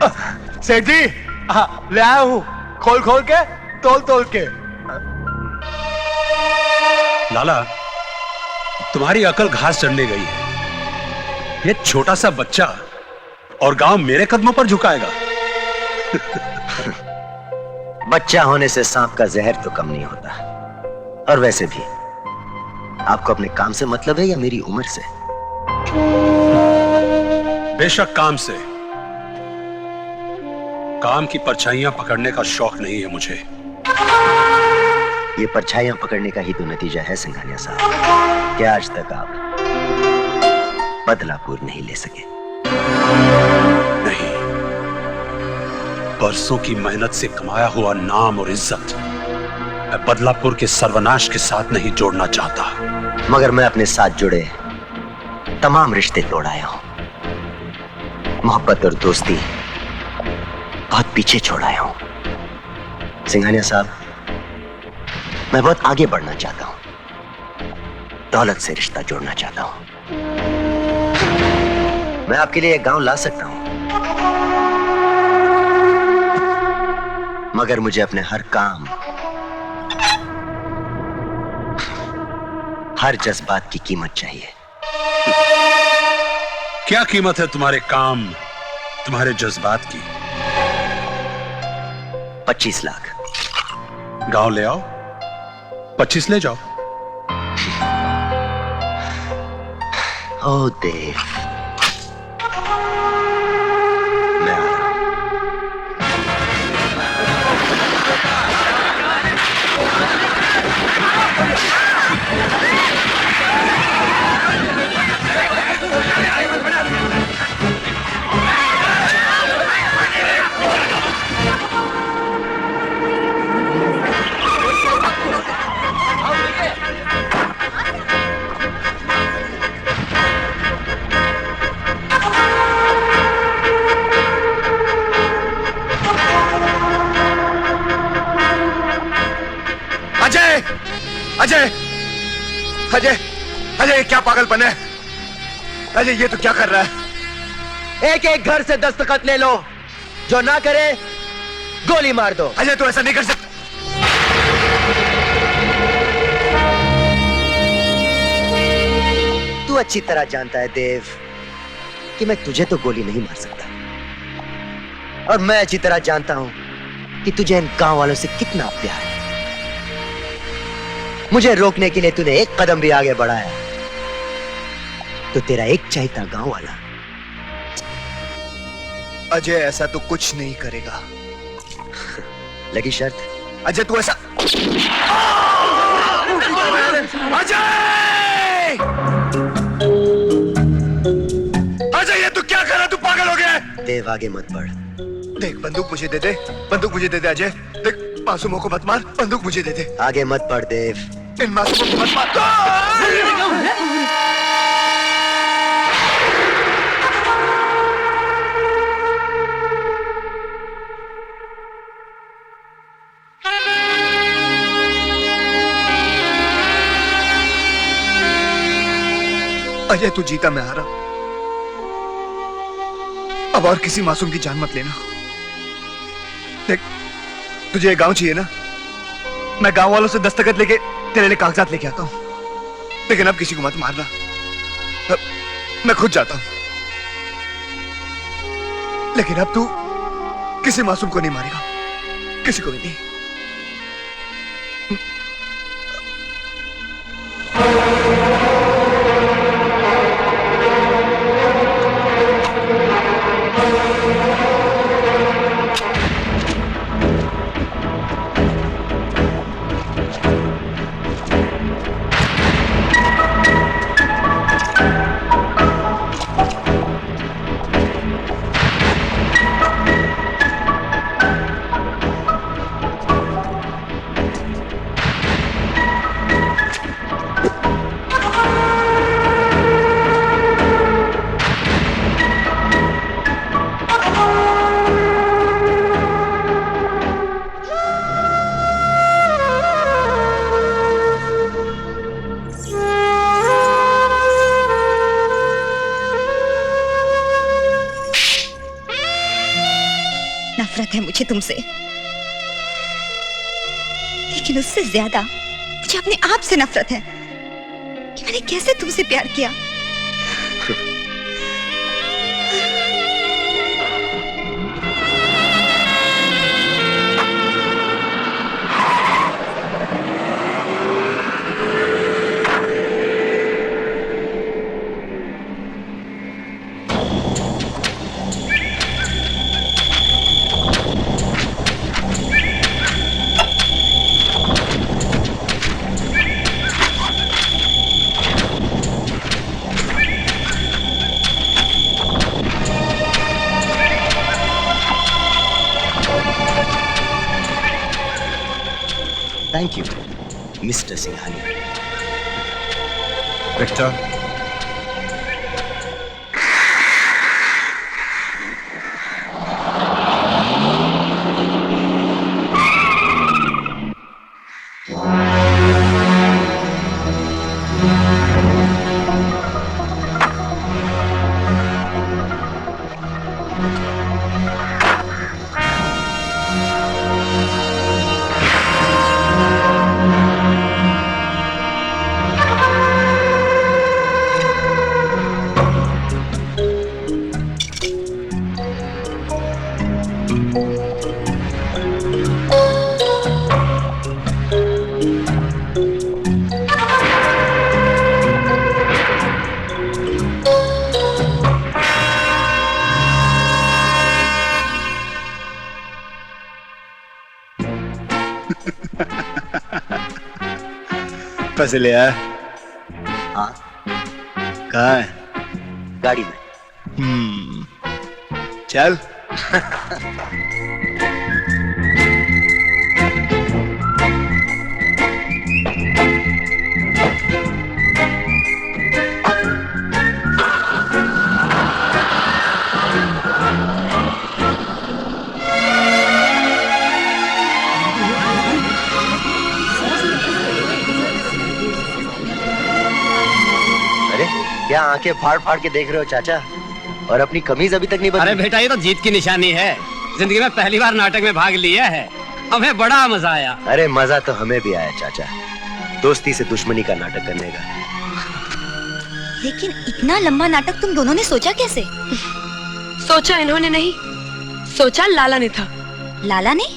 सेठ जी, ले आया हूँ, खोल खोल के, तोल तोल के। लाला, तुम्हारी अकल घास चढ़ने गई है। ये छोटा सा बच्चा और गांव मेरे कदमों पर झुकाएगा। बच्चा होने से सांप का जहर तो कम नहीं होता। और वैसे भी आपको अपने काम से मतलब है या मेरी उम्र से? बेशक काम से। काम की परछाइयां पकड़ने का शौक नहीं है मुझे। ये परछाइयां पकड़ने का ही तो नतीजा है सिंघानिया साहब, कि आज तक आप बदलापुर नहीं ले सके। नहीं, बरसों की मेहनत से कमाया हुआ नाम और इज्जत मैं बदलापुर के सर्वनाश के साथ नहीं जोड़ना चाहता। मगर मैं अपने साथ जुड़े तमाम रिश्ते तोड़ आया हूं। मोहब्बत और दोस्ती बहुत पीछे छोड़ आया हूं। सिंघानिया साहब, मैं बहुत आगे बढ़ना चाहता हूं। दौलत से रिश्ता जोड़ना चाहता हूं। मैं आपके लिए एक गांव ला सकता हूं, मगर मुझे अपने हर काम, हर जज्बात की कीमत चाहिए। क्या कीमत है तुम्हारे काम, तुम्हारे जज्बात की? 25 लाख। गांव ले आओ, 25 ले जाओ। ओ देव, मैं आ रहा हूं। अजय, अजय, अजय, अजय, क्या पागलपन है? अजय, ये तो क्या कर रहा है? एक एक घर से दस्तखत ले लो, जो ना करे गोली मार दो। अजय, तू ऐसा नहीं कर सकता। तू अच्छी तरह जानता है देव कि मैं तुझे तो गोली नहीं मार सकता, और मैं अच्छी तरह जानता हूं कि तुझे इन गांव वालों से कितना प्यार है। मुझे रोकने के लिए तूने एक कदम भी आगे बढ़ाया तो तेरा एक चाहता गांव वाला। अजय, ऐसा तो कुछ नहीं करेगा। लगी शर्त? अजय, तू ऐसा, अजय, अजय, ये तू क्या कर रहा है? तू पागल हो गया है? देव, आगे मत बढ़। देख, बंदूक मुझे दे दे, बंदूक मुझे दे दे। अजय, देख, मासूमों को मत मार, बंदूक मुझे दे दे। आगे मत बढ़ देव। इन मासूमों को मत मार। अजय, तू जीता, मैं हारा। अब और किसी मासूम की जान मत लेना। देख, तुझे ये गांव चाहिए ना? मैं गांव वालों से दस्तखत लेके तेरे लिए कागजात लेके आता हूं, लेकिन अब किसी को मत मारना। मैं खुद जाता हूं, लेकिन अब तू किसी मासूम को नहीं मारेगा, किसी को भी नहीं। नफरत है मुझे तुमसे, लेकिन उससे ज्यादा मुझे अपने आप से नफरत है कि मैंने कैसे तुमसे प्यार किया। Thank you mister Singhania. Victor, पैसे ले आया? हाँ, कहाँ है? गाड़ी में। चल। अरे क्या आंखें फाड़ फाड़ के देख रहे हो चाचा, और अपनी कमीज अभी तक नहीं बदली? अरे बेटा, ये तो जीत की निशानी है। जिंदगी में पहली बार नाटक में भाग लिया है, हमें बड़ा मजा आया। अरे मजा तो हमें भी आया चाचा, दोस्ती से दुश्मनी का नाटक करने का। लेकिन इतना लंबा नाटक तुम दोनों ने सोचा कैसे? सोचा इन्होंने नहीं, सोचा लाला ने था। लाला ने?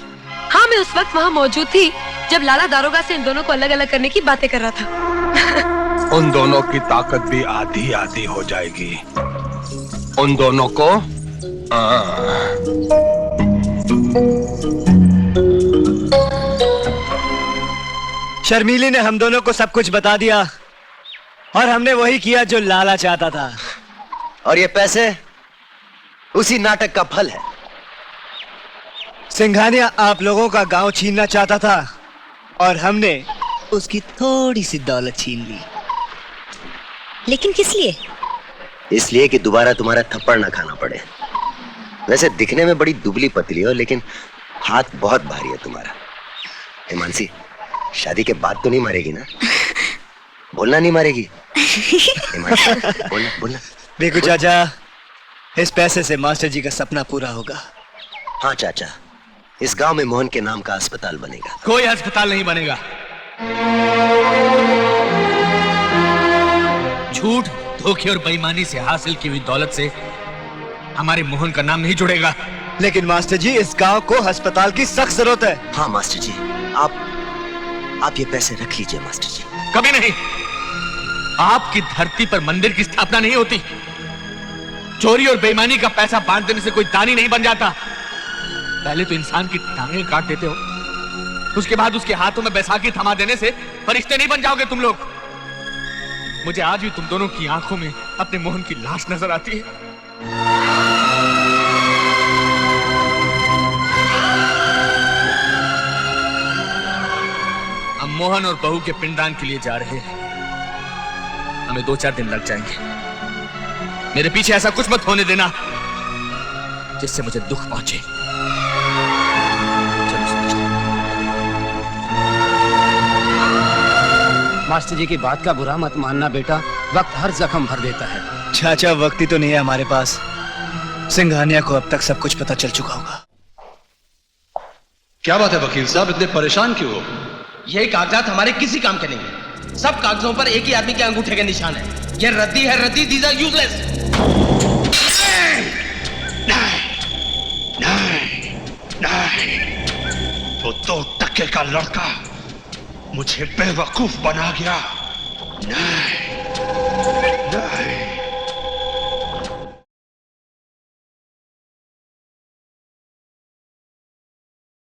हाँ, मैं उस वक्त वहाँ मौजूद थी जब लाला दारोगा से इन दोनों को अलग अलग करने की बातें कर रहा था। उन दोनों की ताकत भी आधी आधी हो जाएगी। उन दोनों को शर्मीली ने हम दोनों को सब कुछ बता दिया और हमने वही किया जो लाला चाहता था। और ये पैसे उसी नाटक का फल है। सिंघानिया आप लोगों का गांव छीनना चाहता था और हमने उसकी थोड़ी सी दौलत छीन ली। लेकिन किस लिए? इसलिए कि दोबारा तुम्हारा थप्पड़ ना खाना पड़े। वैसे दिखने में बड़ी दुबली पतली हो, लेकिन हाथ बहुत भारी है तुम्हारा। हिमांशी, शादी के बाद तो नहीं मारेगी ना? बोलना नहीं मारेगी? हिमांशी, बोलना बोलना। देखो चाचा, इस पैसे से मास्टर जी का सपना पूरा होगा। हाँ चाचा, इस गांव में मोहन के नाम का अस्पताल बनेगा। कोई अस्पताल नहीं बनेगा। झूठ, धोखे और बेईमानी से हासिल की हुई दौलत से हमारे मोहन का नाम नहीं जुड़ेगा। लेकिन मास्टर जी, इस गांव को अस्पताल की सख्त जरूरत है। हाँ मास्टर जी, आप ये पैसे रख लीजिए मास्टर जी। कभी नहीं। आपकी धरती पर मंदिर की स्थापना नहीं होती। चोरी और बेईमानी का पैसा बांट देने से कोई दानी नहीं बन जाता। पहले तो इंसान की टांगें काट देते हो, उसके बाद उसके हाथों में बैसाखी थमा देने से फरिश्ते नहीं बन जाओगे तुम लोग। मुझे आज भी तुम दोनों की आंखों में अपने मोहन की लाश नजर आती है। हम मोहन और बहू के पिंडदान के लिए जा रहे हैं। हमें 2-4 दिन लग जाएंगे। मेरे पीछे ऐसा कुछ मत होने देना जिससे मुझे दुख पहुंचे। मास्टर जी की बात का बुरा मत मानना बेटा, वक्त हर जख्म भर देता है। चाचा, वक्त ही तो नहीं है हमारे पास। सिंघानिया को अब तक सब कुछ पता चल चुका होगा। क्या बात है वकील साहब, इतने परेशान क्यों हो? ये कागजात हमारे किसी काम के नहीं है। सब कागजों पर एक ही आदमी के अंगूठे के निशान है। ये रद्दी है, रद्दी। These are useless. नहीं, वो 2 टके का लड़का मुझे बेवकूफ बना गया। नहीं,